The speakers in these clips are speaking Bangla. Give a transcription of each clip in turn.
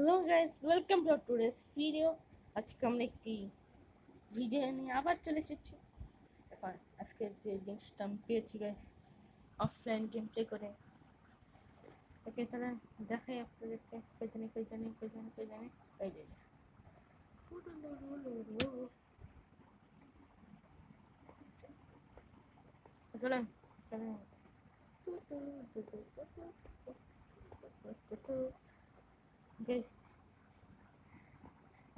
Hello guys, welcome to today's video. আজকে আমরা একটি ভিডিও নিয়ে আবার চলে এসেছি। এখন আজকের যে জিনিসটা আমি পেয়েছি গাইস, অফলাইন গেম প্লে করে, ওকে তাহলে দেখাই আপনাদেরকে। কই জানি এই যে চলেন চলেন গাইস।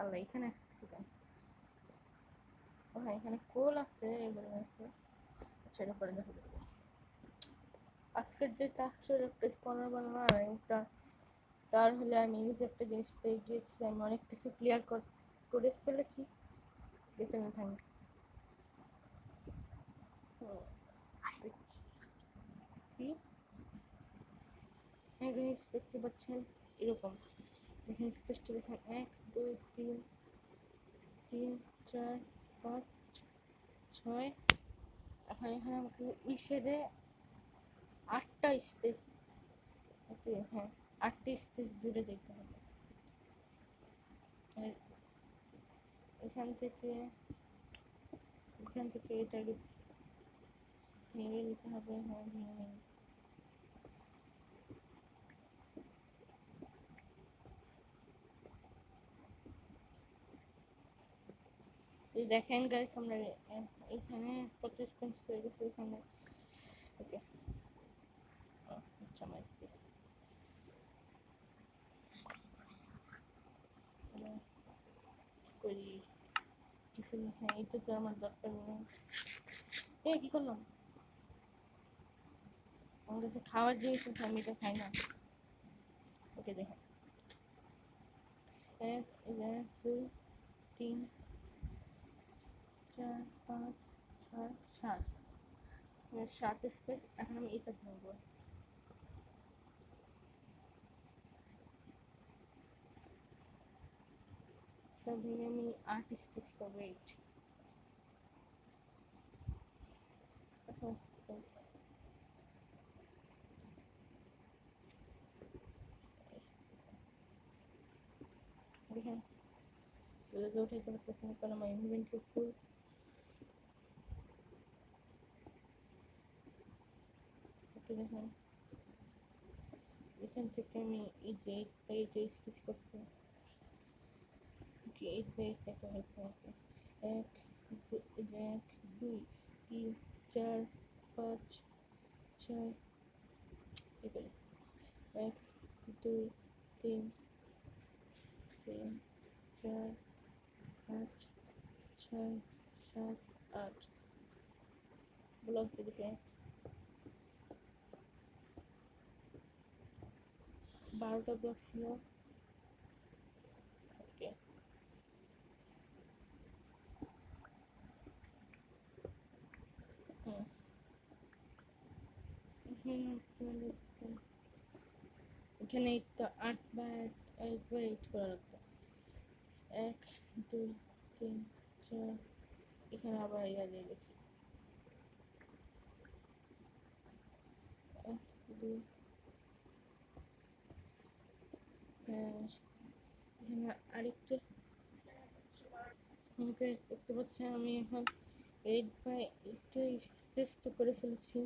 আল্লাহ, এখানে আসছি কেন? ও হ্যাঁ, এখানে কোল আছে, এগুলো আছে, সেটা পরে দেখা যাবে। আজকের যে টাস্কের একটা স্পনার বানানো একটা, তার হলে আমি নিজে একটা জিনিস পেয়ে গিয়েছি। আমি অনেক কিছু ক্লিয়ার করে ফেলেছি। পেছনে থাকি কি জিনিস দেখতে পাচ্ছেন এরকম। দেখেন স্পেসটা, দেখেন 1 2 3 4 5 6। এখন এখানে আমাকে ইসেরে 8টা স্পেস, ওকে হ্যাঁ, 8টি স্পেস জুড়ে যেতে হবে। আর এখান থেকে এটা ভেঙে নিতে হবে। হ্যাঁ, ভেঙে এই দেখেন গাইস, আমরা এখানে কত স্পেস হয়ে গেছে এখানে। ওকে, আচ্ছা আমার স্পেস করি কিছু। হ্যাঁ, এটা তো আমার দরকার নেই। কি করলাম? আমার কাছে খাওয়ার জিনিস আছে, আমি এটা খাই না। ওকে দেখেন, 1 2 3 4 5 6 7, 7 স্পেস। এখন আমি এটা ভাঙবো। সব ভেঙে আমি 8 স্পেস করবো। 8 এখন দেখেন উঠাইতে পারতেছি না, কারণ আমার ইনভেন্টরি ফুল। ওকে দেখেন, এখান থেকে আমি এই যে 8 স্পেস করছি। ওকে, 8 একটা হয়েছে। ওকে, 1 2 3 4 5 6। এবারে 1 2 3 4 5 6 7 8 ব্লক দিকে 12টা ব্লক ছিল। ওকে, হুম হুম এখানে তো 8 করা লাগবে। 1 2 3 4। এখানে আবার ইয়া দিয়ে দেখি, 1 2। এখানে আরেকটা আমাকে দেখতে পাচ্ছেন। আমি এখন 8 বাই 8 স্পেস তো করে ফেলেছি,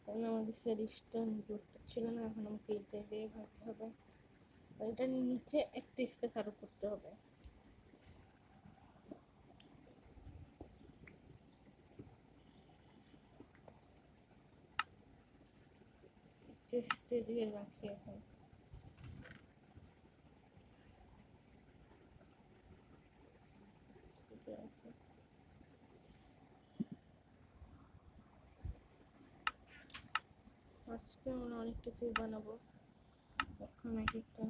কারণ আমাদের স্যারিস্টান বোর্ডটা ছিল না। এখন আমাকে এইটা দিয়ে ভাবতে হবে, এটার নিচে একটা স্পেস আরো করতে হবে। চেস্টে দিয়ে রাখি এখন। আজকে আমরা অনেক কিছুই বানাবো। এখন এক একটা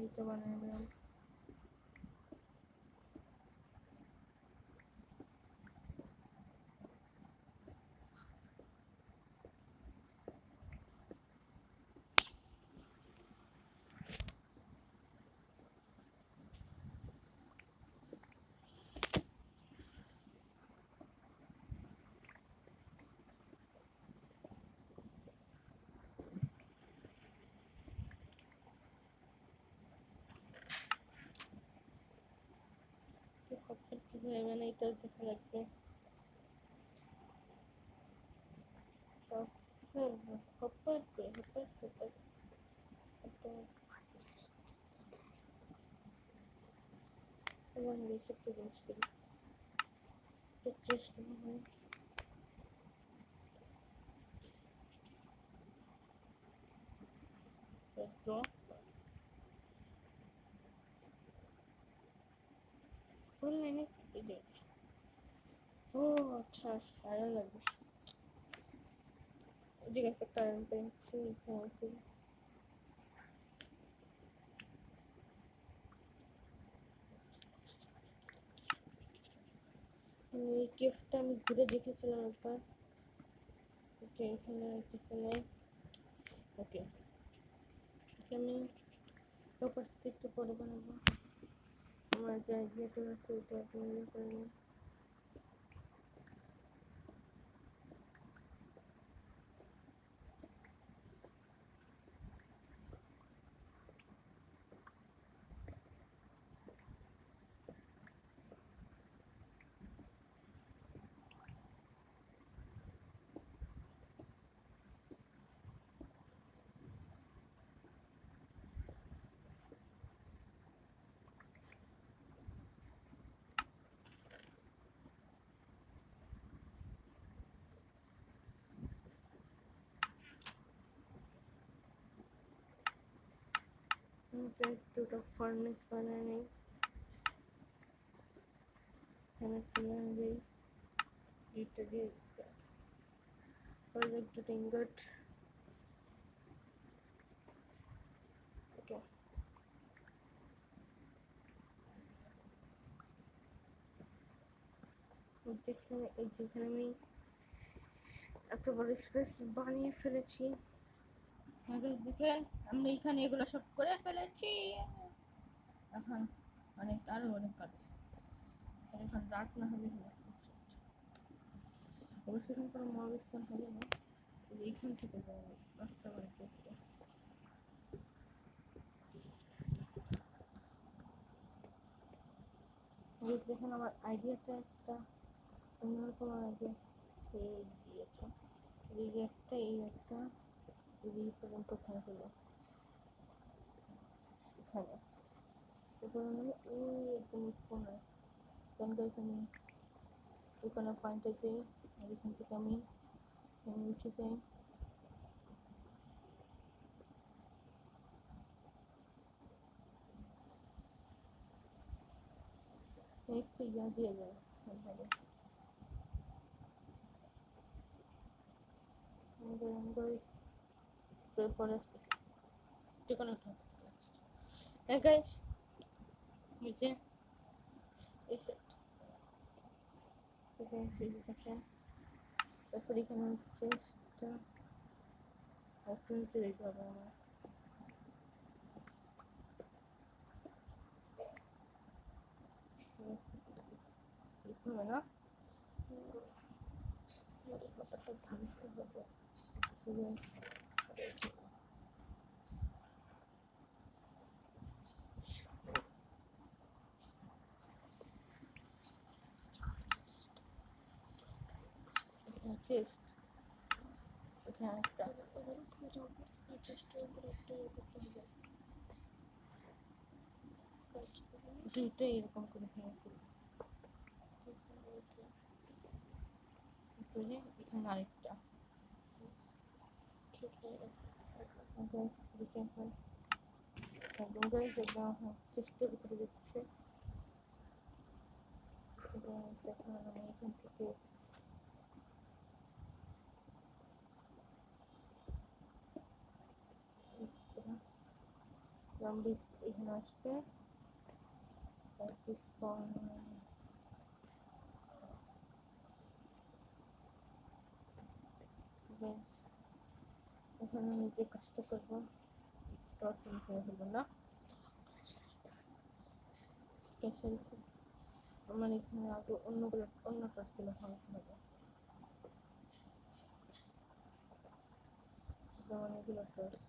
এইটা বানাই নিলাম। মানে এটা দেখা লাগবে হপার করে এবং এইসব তো জিনিস করি চেষ্টা হয় অনলাইনে ও আচ্ছা সারা লাগবে ঠিক আছে কারেন্ট পেয়েছি এখানে এই গিফটটা আমি ঘুরে দেখেছিলাম একবার ওকে এখানে এখানে ওকে আমি প্রপার্টি একটু পরে বানাবো আমার যে আইডিয়াটা আছে ওটা আপনি ইয়ে করে নিন দুটো ফার্নেস বানায় নিই এখানে প্লেন দিই এটা দিয়ে একটু টিঙ্গাট ওকে যেখানে আমি এত বড় স্পেস বানিয়ে ফেলেছি দেখেন আমি এখানে এগুলো সব করে ফেলেছি এখন আরো অনেক কাজ এখন রাত না হলে অবশ্য এখন কোনো মহাবিস্তার হবে না এইখান থেকে যাবো রাস্তা বাড়িতে দেখুন আমার আইডিয়াটা একটা অন্যরকম আইডিয়া দিয়েছে এই একটা এই পর্যন্ত ওখানে হলো এখানে এরপর আমি এই একদম কোনায় আমি ওখানে পয়েন্টে যাই আর এখান থেকে আমি নিচে যাই একটু ইয়া দিয়ে যায় পরে যে কোনো গাইস নিচে এসে তারপর এখানে চেষ্টা একটু নিচে দেখতে হবে আমার হবে না ভাঙতে হবে চেস্ট এখানে একটা দুইটা এরকম করে ভেঙে ফেলি এখানে আরেকটা ঠিক হয়ে গেছে একদম গাইস একদম চেষ্টার ভিতরে দিচ্ছে এখন আমি এখান থেকে জম্বি এখানে আসবে এখানে আমি যে কাজটা করবো টর্চন করে হলো না আমার এখানে আগে অন্য কাজগুলো ভাঙতে হবে যেমন এগুলো টর্চ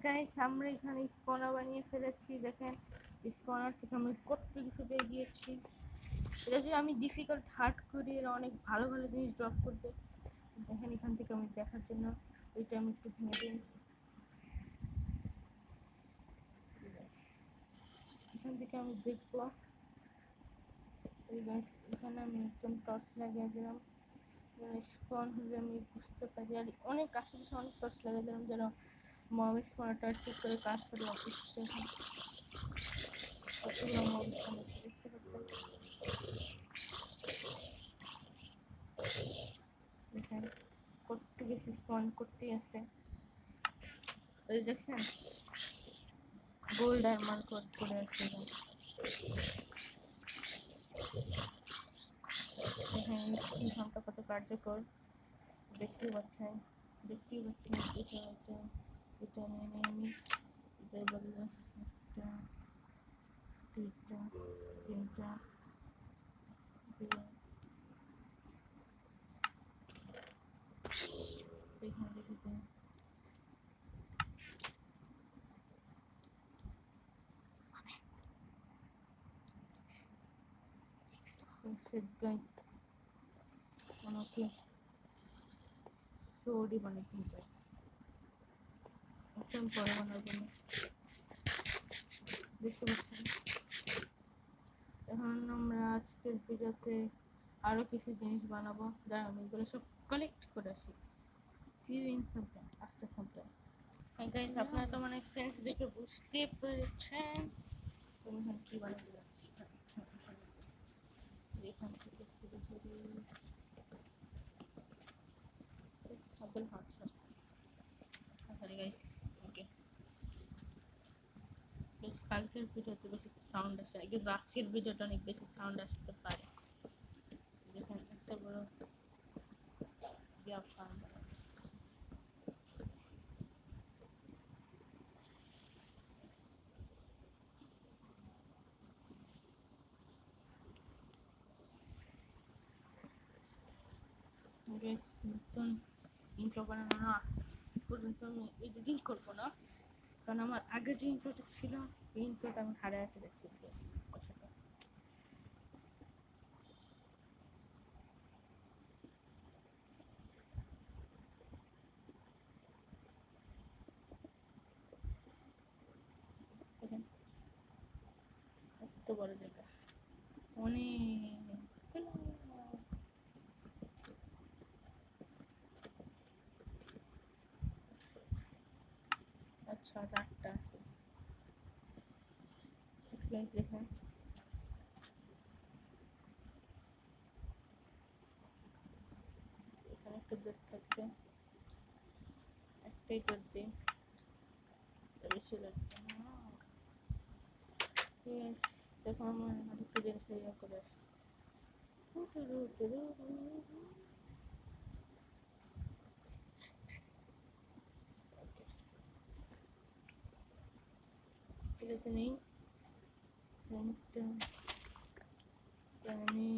গাইস আমরা এখানে স্পনা বানিয়ে ফেলেছি, দেখেন স্পনার থেকে আমি কত কিছু পেয়ে গিয়েছি। এটা যদি আমি ডিফিকাল্ট হার্ড করি এরা অনেক ভালো ভালো জিনিস ড্রপ করবে। দেখেন এখান থেকে আমি দেখার জন্য ওইটা আমি একটু ভেঙে দিই। এখান থেকে আমি দেখবো। এখানে আমি একদম টর্চ লাগিয়ে দিলাম, স্পন হলে আমি বুঝতে পারি। আর অনেক আশেপাশে অনেক টর্চ লাগিয়ে দিলাম যেন মব স্পনারটা ঠিক করে কাজ করে অফিসে। কতগুলো মব স্পনার দেখতে পাচ্ছেন, দেখেন করতে গেছি স্পন করতেই আছে। ওই দেখছেন গোল্ড আর্মার কোড করে আছে। দেখেন সংখ্যা কত কার্যকর দেখতেই পাচ্ছেন, দেখতেই পাচ্ছেন। এটা নিয়ে নিয়ে আমি এটাই বললো একটা, দুইটা, তিনটা, এখানে দেখেছেন আমাকে সোডি বানিয়ে কিনতে এখন পরে বানাবো না, দেখতে পাচ্ছেন। এখন আমরা আজকের ভিডিওতে আরো কিছু জিনিস বানাবো, যাই আমি এগুলো সব কালেক্ট করে আসি। See you in some time, after some time. Hey guys, আপনারা তো মানে ফ্রেন্ডস দেখে বুঝতে পেরেছেন তুমি এখন কি বানাতে যাচ্ছি। এখান থেকে শুরু করি সাবল হাঁটছে। সরি গাইস, ওকে। বেশ কালকের ভিডিওতে বেশি সাউন্ড আসে, কিন্তু আজকের ভিডিওটা অনেক বেশি সাউন্ড আসতে পারে। দেখুন একটা বড় গ্যাপ ফার্ম গাইস। নতুন ইন্ট্রো বানানো না পর্যন্ত আমি এডিটিং করবো না, কারণ আমার আগের যে ইন্ট্রোটা ছিল এই ইন্ট্রোটা আমি হারিয়ে ফেলেছি। দেখেন এত বড় জায়গা অনেক। আচ্ছা 8টা আছে। দেখেন এখানে একটা ডোর থাকবে, একটাই ডোর দিই, বেশি লাগবে না। দেখো আমার আরেকটা জিনিস ইয়ে করে আসছে। ঠিক আছে নেই আমি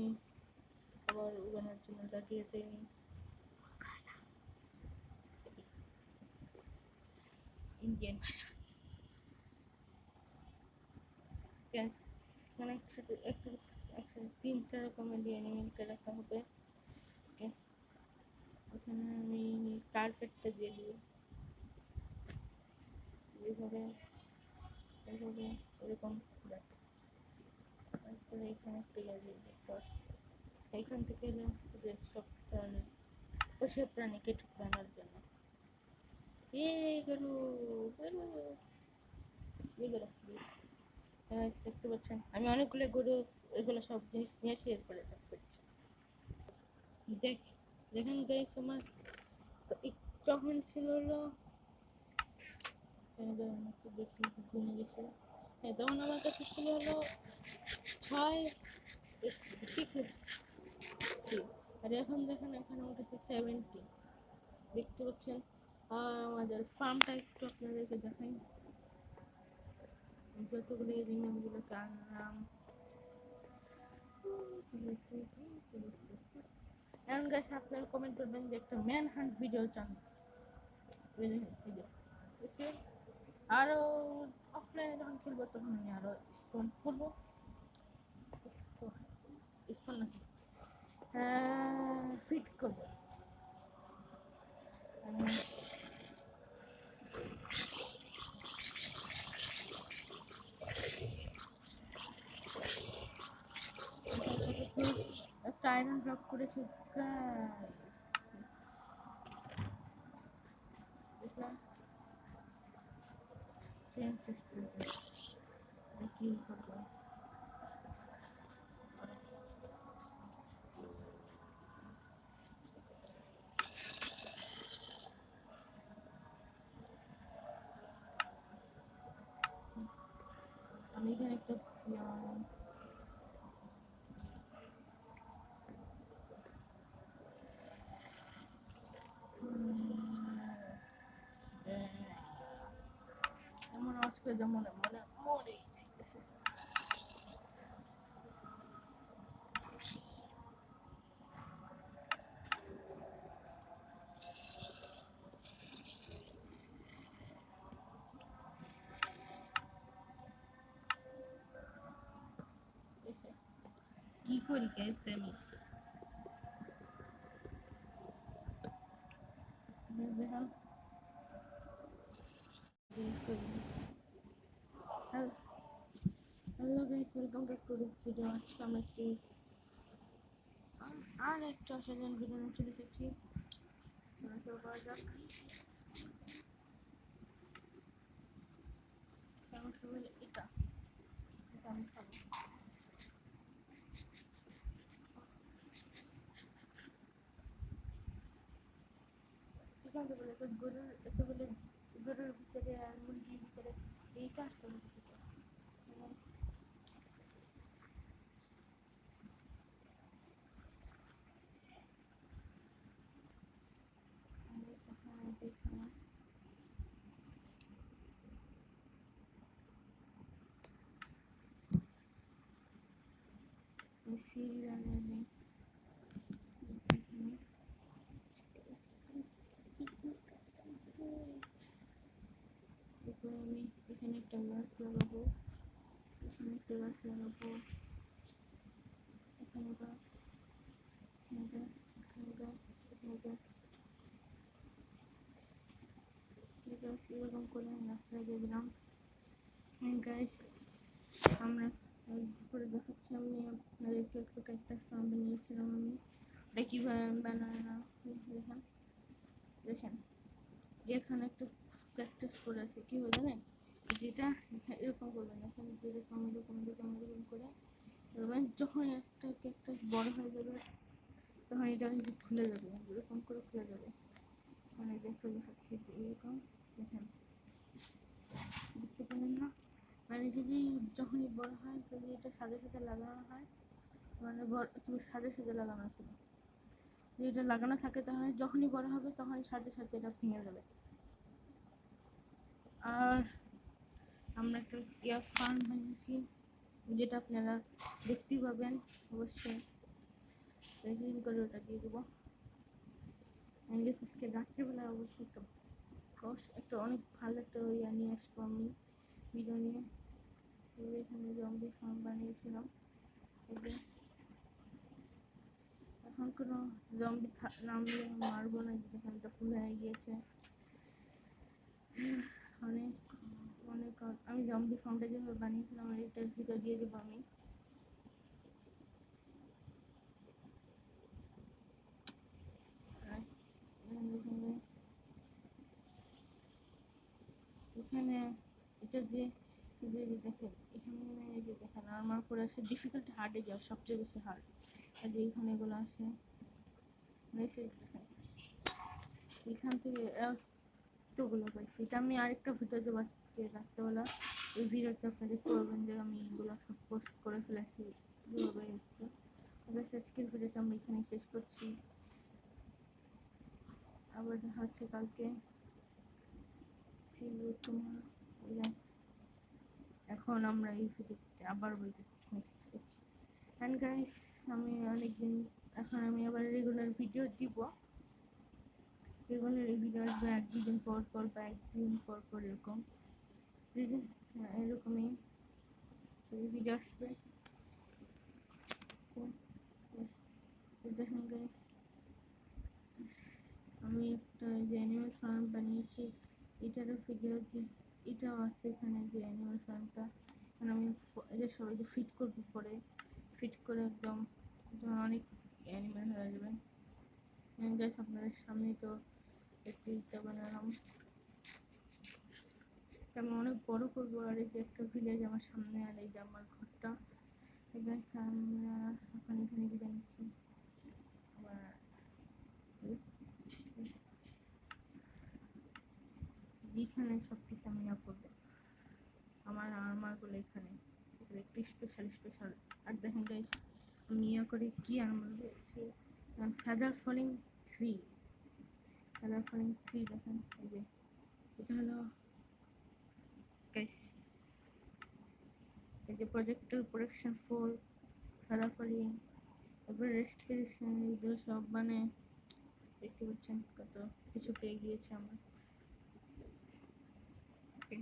আবার উগানোর জন্য লাগিয়ে দিই ইন্ডিয়ান গ্যাস। মানে একসাথে একসাথে 3টা রকমের দিয়ে অ্যানিমেলকে রাখা হবে। ওকে, এখানে আমি কার্পেটটা দিয়ে দিই এইভাবে এইভাবে এরকম। ব্যাস, তারপরে এখানে একটা লাগিয়ে দিই ফার্স্ট। এইখান থেকে এলাম যে সব ধরনের পোষা প্রাণীকে ঠুকানোর জন্য। এই গরু গরু এগুলো দেখতে পাচ্ছেন আমি অনেকগুলো গরু এগুলো সব জিনিস নিয়ে শেয়ার করে থাকতে দেখ। দেখেন গাইস আমার তখন ছিল হলো একটু দেখি ঘুমে গেছিল। হ্যাঁ তখন আমার কাছে ছিল হলো 6 আর এখন দেখেন এখন আমার কাছে 70। দেখতে পাচ্ছেন। আর আমাদের ফার্মটা একটু আপনাদেরকে দেখাই, যতগুলো এনিমেলগুলোকে আনলাম। এখন গাইস আপনারা কমেন্ট করবেন যে একটা ম্যান হান্ট ভিডিও চান। এই যে আরো অফলাইনে যখন খেলবো তখন আমি আরো স্কোর করবো, স্কোর না ফিট করবো। একটা আয়রন ড্রপ করেছে দেখলাম, চেঞ্জ করবো কি করবো। আমি এখানে একটা এমন আজকে যেমন মানে মরে গেছে। কি করি গাইস আমি দেখেন hello guys, welcome back to this video. আজকে আমরা একটি আর একটা অসাধারণ ভিডিও নিয়ে চলে এসেছি। শুরু করা যাক। কেমন সবাই এটা এটা আমি খাবো। ঠিক আছে বলে তো গরুর এত বলে গরুর ভিতরে আর মুরগির ভিতরে এইটা আসতে হচ্ছে। সিরিয়ালে এরপর আমি এখানে একটা গাছ লাগাবো, এখানে একটা গাছ লাগাবো, এখানে গাছ, এখানে গাছ, এখানে গাছ, এখানে গাছ, এখানে গাছ, এরকম করে আমি গাছ লাগিয়ে দিলাম। গাইস আমরা করে দেখাচ্ছি, আমি আপনাদেরকে একটু ক্যাকটাস ফার্ম বানিয়েছিলাম আমি। এটা কীভাবে বানায় না দেখেন, দেখেন এখানে একটা ক্যাকটাস করে আছে, কী হয় জানেন, যেটা এরকম করবেন, এখানে এরকম এরকম এরকম এরকম করে করবেন। যখন একটা ক্যাকটাস বড় হয়ে যাবে তখন এটা কিন্তু খুলে যাবে, এরকম করে খুলে যাবে। মানে দেখতে দেখাচ্ছি এরকম, দেখেন দেখতে পেলেন না? মানে যদি যখনই বড় হয় যদি এটা সাথে সাথে লাগানো হয়, মানে তুমি সাথে সাথে লাগানো ছিল, যদি এটা লাগানো থাকে তাহলে যখনই বড় হবে তখনই সাথে সাথে এটা ভেঙে যাবে। আর আমরা একটা ইয়ার ফার্ম বানিয়েছি, যেটা আপনারা দেখতেই পাবেন অবশ্যই, রেকর্ডিং করে ওটা দিয়ে দেবো। আমি আজকে রাত্রিবেলা অবশ্যই একটা অনেক ভালো একটা ইয়া নিয়ে আসবো আমি ভিডিও নিয়ে। এখানে জম্বি ফার্ম বানিয়েছিলাম, এখন কোনো জম্বি নামলে মারবো না, যেখানটা ফুল হয়ে গিয়েছে অনেক অনেক। আমি জম্বি ফার্মটা যেভাবে বানিয়েছিলাম এটার ভিডিও দিয়ে দেবো আমি। এখানে এটা যে দেখেন, এখানে এই যে দেখেন আমার করে আসে ডিফিকাল্ট হার্ডে যাওয়া সবচেয়ে বেশি হার্ড, আর যে এখানে এগুলো আসে দেখেন এখান থেকে এতগুলো পাইছি। এটা আমি আরেকটা ভিডিও দেবো আজকে রাত্রেবেলা, ওই ভিডিওতে আপনাদের করবেন যে আমি এগুলো সব পোস্ট করে ফেলেছি কীভাবে হচ্ছে। আজকের ভিডিওটা আমরা এখানে শেষ করছি, আবার দেখা হচ্ছে কালকে। এখন আমরা এই ভিডিওতে আবার বলতেছি মেসেজ করছি। অ্যান্ড গাইস আমি অনেকদিন এখন আমি আবার রেগুলার ভিডিও দিব, রেগুলার ভিডিও আসবে এক দুদিন পর পর বা একদিন পর পর এরকম। এরকমই ভিডিও আসবে। দেখেন গাইস, আমি একটা যে অ্যানিমাল ফার্ম বানিয়েছি, এটারও ভিডিও এটাও আছে এখানে, যে অ্যানিমাল ফার্মটা আমি এদের সবাইকে ফিট করবো, পরে ফিট করে একদম অনেক অ্যানিমাল হয়ে যাবে। গাইস আপনাদের সামনে তো একটু ইটা বানালাম, আমি অনেক বড় করবো। আর এই যে একটা ভিলেজ আমার সামনে, আর এই যে আমার ঘরটা। গাইস আমরা এখন এখানে বিদায় নিচ্ছি। আবার এখানে সবকিছু আমি ইয়া করবো, আমার বলে এখানে একটু স্পেশাল। আর দেখেন গাইস, আমি ইয়া করে কি আনবো বলছি, ফেদার ফলিং থ্রি, দেখেন এই যে এটা হলো গাইস, এই যে প্রজেক্টর প্রোডাকশন 4 ফেদার ফলিং, তারপরে রেস্টিফিকেশন, এগুলো সব মানে দেখতে পাচ্ছেন কত কিছু পেয়ে গিয়েছে আমরা। ওকে।